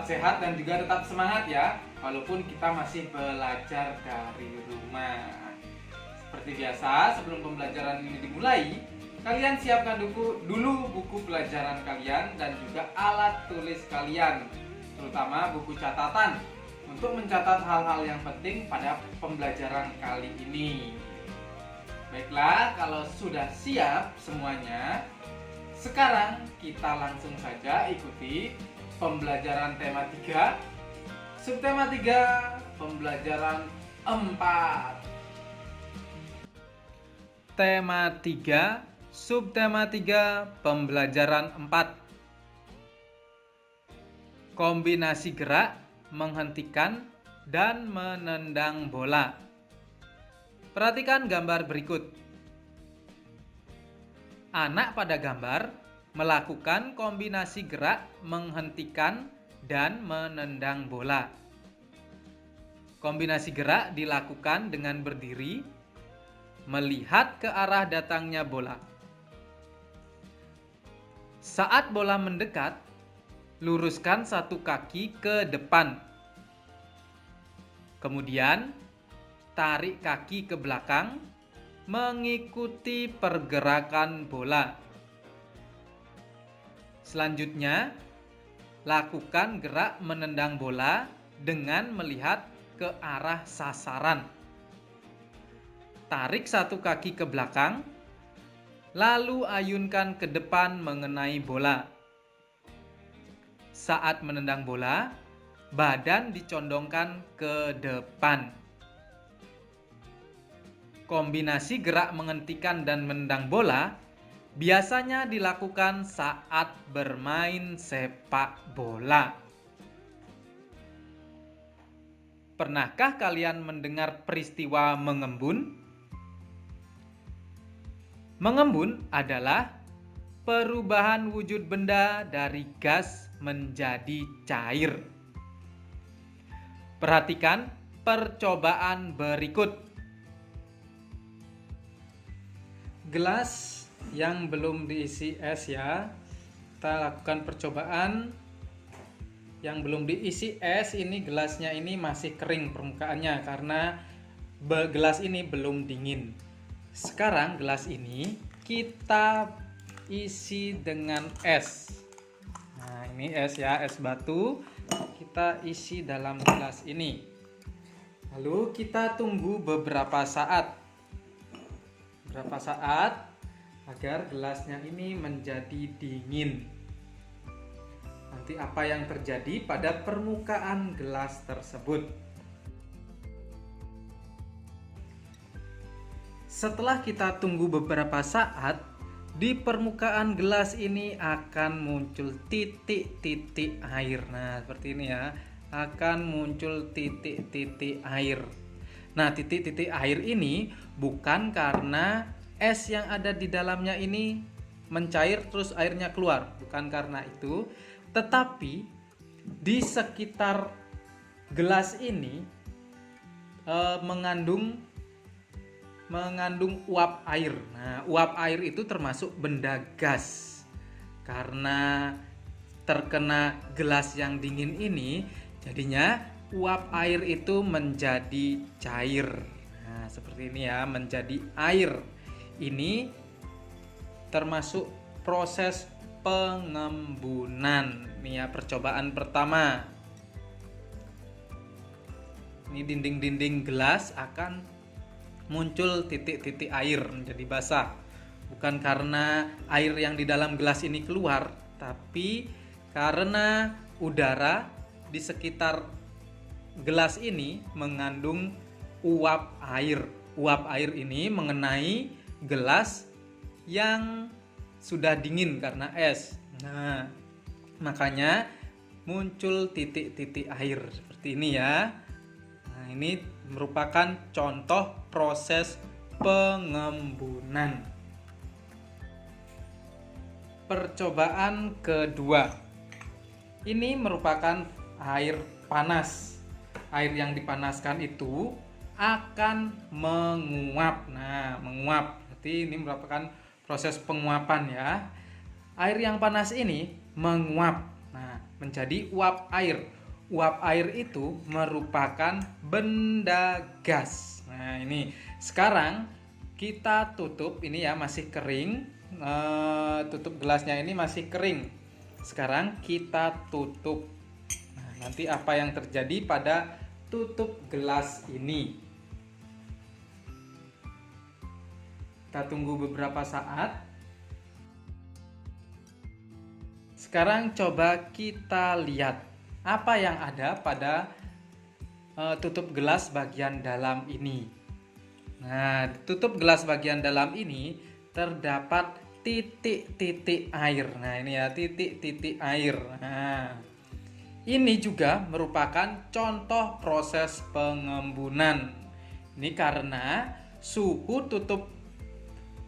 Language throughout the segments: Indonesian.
tetap sehat dan juga tetap semangat ya, walaupun kita masih belajar dari rumah. Seperti biasa, sebelum pembelajaran ini dimulai, kalian siapkan dulu buku pelajaran kalian dan juga alat tulis kalian, terutama buku catatan, untuk mencatat hal-hal yang penting pada pembelajaran kali ini. Baiklah, kalau sudah siap semuanya, sekarang kita langsung saja ikuti pembelajaran tema 3, subtema 3, pembelajaran 4. Tema 3, subtema 3, pembelajaran 4. Kombinasi gerak, menghentikan, dan menendang bola. Perhatikan gambar berikut. Anak pada gambar melakukan kombinasi gerak, menghentikan, dan menendang bola. Kombinasi gerak dilakukan dengan berdiri, melihat ke arah datangnya bola. Saat bola mendekat, luruskan satu kaki ke depan. Kemudian, tarik kaki ke belakang, mengikuti pergerakan bola. Selanjutnya, lakukan gerak menendang bola dengan melihat ke arah sasaran. Tarik satu kaki ke belakang, lalu ayunkan ke depan mengenai bola. Saat menendang bola, badan dicondongkan ke depan. Kombinasi gerak menghentikan dan menendang bola biasanya dilakukan saat bermain sepak bola. Pernahkah kalian mendengar peristiwa mengembun? Mengembun adalah perubahan wujud benda dari gas menjadi cair. Perhatikan percobaan berikut. Gelas yang belum diisi es ya. Kita lakukan percobaan. Yang belum diisi es, ini gelasnya ini masih kering permukaannya karena gelas ini belum dingin. Sekarang gelas ini kita isi dengan es. Nah, ini es ya, es batu. Kita isi dalam gelas ini. Lalu kita tunggu beberapa saat agar gelasnya ini menjadi dingin. Nanti apa yang terjadi pada permukaan gelas tersebut? Setelah kita tunggu beberapa saat, di permukaan gelas ini akan muncul titik-titik air. Nah, seperti ini ya, akan muncul titik-titik air. Nah, titik-titik air ini bukan karena es yang ada di dalamnya ini mencair terus airnya keluar, bukan karena itu, tetapi di sekitar gelas ini mengandung uap air. Nah, uap air itu termasuk benda gas. Karena terkena gelas yang dingin ini, jadinya uap air itu menjadi cair. Nah, seperti ini ya, menjadi air. Ini termasuk proses pengembunan. Ini ya, percobaan pertama. Ini dinding-dinding gelas akan muncul titik-titik air menjadi basah. Bukan karena air yang di dalam gelas ini keluar, tapi karena udara di sekitar gelas ini mengandung uap air. Uap air ini mengenai gelas yang sudah dingin karena es. Nah, makanya muncul titik-titik air seperti ini ya. Nah, ini merupakan contoh proses pengembunan. Percobaan kedua. Ini merupakan air panas. Air yang dipanaskan itu akan menguap. Nah, menguap. Berarti ini merupakan proses penguapan ya. Air yang panas ini menguap. Nah, menjadi uap air. uap air itu merupakan benda gas. Nah, ini sekarang kita tutup, ini ya masih kering. Tutup gelasnya ini masih kering. Sekarang kita tutup. Nah, nanti apa yang terjadi pada tutup gelas ini? Kita tunggu beberapa saat. Sekarang coba kita lihat apa yang ada pada tutup gelas bagian dalam ini. Nah, tutup gelas bagian dalam ini terdapat titik-titik air. Nah, ini ya titik-titik air. Nah, ini juga merupakan contoh proses pengembunan. Ini karena suhu tutup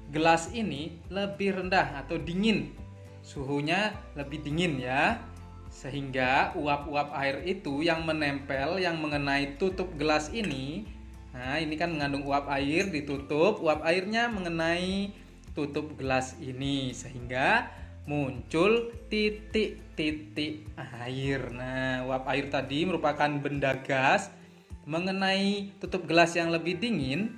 gelas ini lebih rendah atau dingin. Suhunya lebih dingin ya. Sehingga uap-uap air itu yang menempel, yang mengenai tutup gelas ini. Nah, ini kan mengandung uap air, ditutup, uap airnya mengenai tutup gelas ini sehingga muncul titik-titik air. Nah, uap air tadi merupakan benda gas, mengenai tutup gelas yang lebih dingin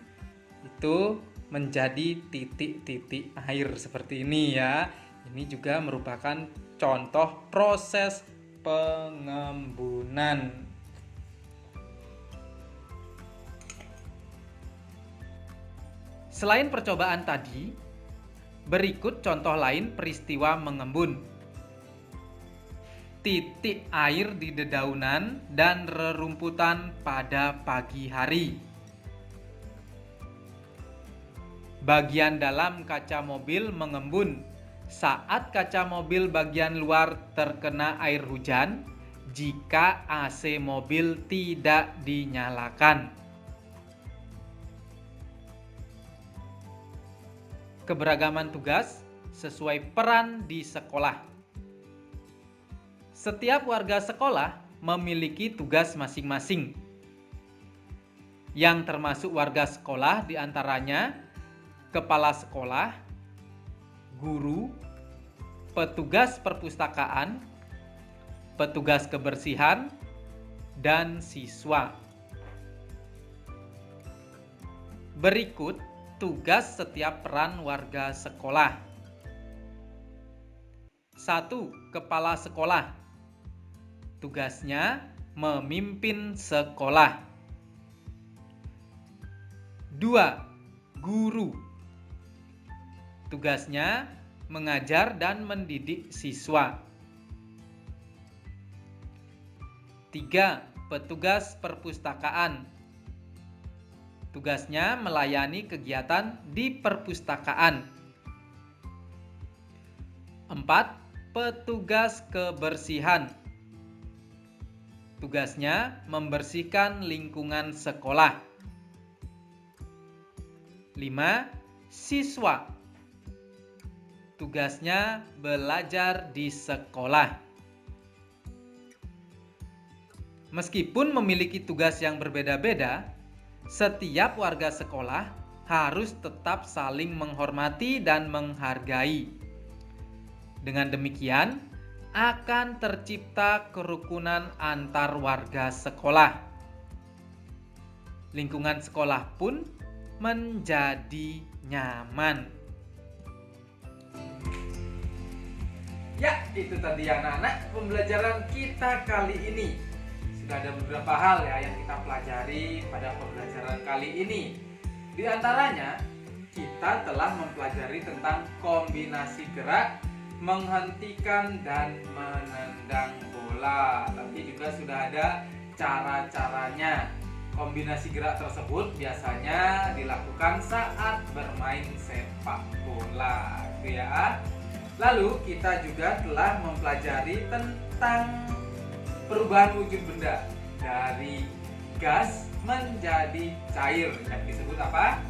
itu menjadi titik-titik air seperti ini ya. Ini juga merupakan contoh proses pengembunan. Selain percobaan tadi, berikut contoh lain peristiwa mengembun. Titik air di dedaunan dan rerumputan pada pagi hari. Bagian dalam kaca mobil mengembun saat kaca mobil bagian luar terkena air hujan jika AC mobil tidak dinyalakan. Keberagaman tugas sesuai peran di sekolah. Setiap warga sekolah memiliki tugas masing-masing. Yang termasuk warga sekolah diantaranya kepala sekolah, guru, petugas perpustakaan, petugas kebersihan, dan siswa. Berikut tugas setiap peran warga sekolah. 1. Kepala sekolah. Tugasnya memimpin sekolah. 2. Guru. Tugasnya mengajar dan mendidik siswa. 3. Petugas perpustakaan. Tugasnya melayani kegiatan di perpustakaan. 4. Petugas kebersihan. Tugasnya membersihkan lingkungan sekolah. 5. Siswa. Tugasnya belajar di sekolah. Meskipun memiliki tugas yang berbeda-beda, setiap warga sekolah harus tetap saling menghormati dan menghargai. Dengan demikian, akan tercipta kerukunan antar warga sekolah. Lingkungan sekolah pun menjadi nyaman. Ya, itu tadi anak-anak pembelajaran kita kali ini. Sudah ada beberapa hal ya yang kita pelajari pada pembelajaran kali ini. Di antaranya, kita telah mempelajari tentang kombinasi gerak, menghentikan dan menendang bola. Tapi juga sudah ada cara-caranya. Kombinasi gerak tersebut biasanya dilakukan saat bermain sepak bola, gitu ya. Lalu kita juga telah mempelajari tentang perubahan wujud benda dari gas menjadi cair yang disebut apa?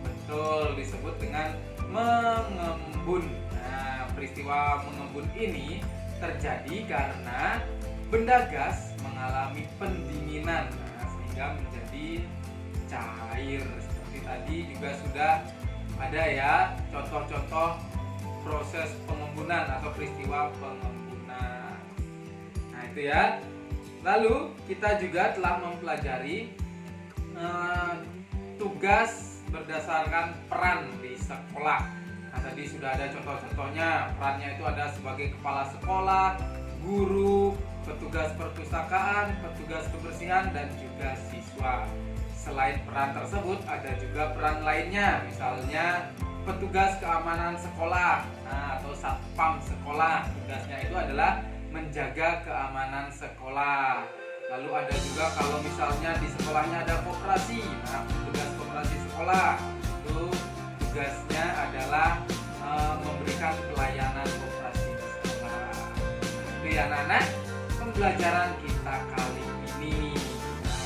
Betul, disebut dengan mengembun. Nah, peristiwa mengembun ini terjadi karena benda gas mengalami pendinginan, sehingga menjadi cair. Seperti tadi juga sudah ada ya contoh-contoh proses pengembunan atau peristiwa pengembunan. Nah, itu ya. Lalu kita juga telah mempelajari tugas berdasarkan peran di sekolah. Nah, tadi sudah ada contoh-contohnya. Perannya itu ada sebagai kepala sekolah, guru, petugas perpustakaan, petugas kebersihan, dan juga siswa. Selain peran tersebut, ada juga peran lainnya, misalnya petugas keamanan sekolah, atau satpam sekolah. Tugasnya itu adalah menjaga keamanan sekolah. Lalu ada juga kalau misalnya di sekolahnya ada koperasi, petugas koperasi sekolah itu tugasnya adalah memberikan pelayanan koperasi di sekolah. Itu ya anak-anak, pembelajaran kita kali ini.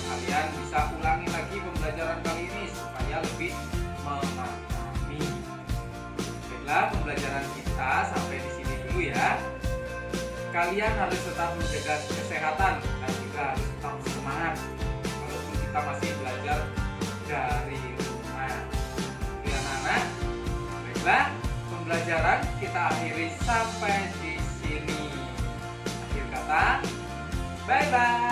Kalian bisa ulangi lagi pembelajaran kali ini supaya lebih memahami. Baiklah, pembelajaran kita sampai di sini dulu ya. Kalian harus tetap menjaga kesehatan dan juga harus tetap semangat walaupun kita masih belajar dari rumah. Ya anak-anak, baiklah, pembelajaran kita akhiri sampai di sini. Akhir kata, bye bye.